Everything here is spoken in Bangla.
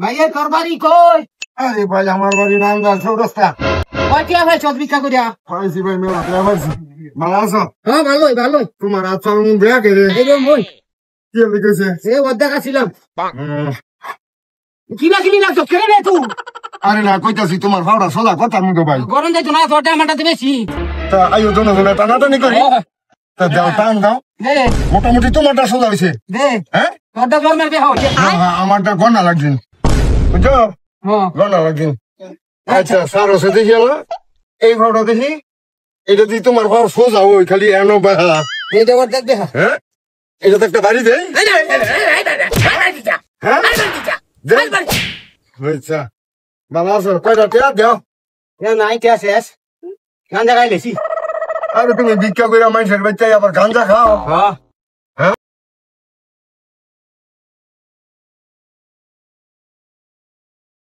ভাইয়া তোর বাড়ি কই? আরে ভাই আমার বাড়ি নামদাল চৌরাস্তা। কয়টিয়া ভাই চোখ ভিক্ষা করিয়া? পাইছি ভাই মেলা টাকা পাইছি। ভালো আছো? হ্যাঁ ভালোই ভালোই। তোমার আচ্ছা মন দেয়া কে রে? এই রকম ওই কি লিখেছে? সে অর্ধেক ছিলাম। কিনা কিনি লাগতো কেন রে তুই? আরে না কইতাছি তোমার ভাড়া সোজা কথা মুখো ভাই। গরম যাইতো না তোর টামাটা বেশি। তা আইও জনে জনে টানাটানি করি। তা দাও টান দাও। দে মোটামুটি তোমারটা সোজা হয়েছে। দে হ্যাঁ? তোরটা জল মারবে হও। আমারটা গনা লাগছেন বুঝছো? হ্যাঁ গনা লাগছেন। আচ্ছা স্যার ওসে দেখি আলো এই ভাড়া দেখি এটা দিয়ে তোমার ভাড় সোজা ওই খালি এনো বাহা। এই দেবর দেখবে হ্যাঁ এটা তো একটা বাড়ি দেয়। হ্যাঁ আচ্ছা ভালো আছো কয়টা টেয়া দাও। নাই কে শেষ গান জায়গায় লেছি। আরে তুমি ভিক্ষা করে মানুষের বাচ্চাই আবার গাঞ্জা খাও। হ্যাঁ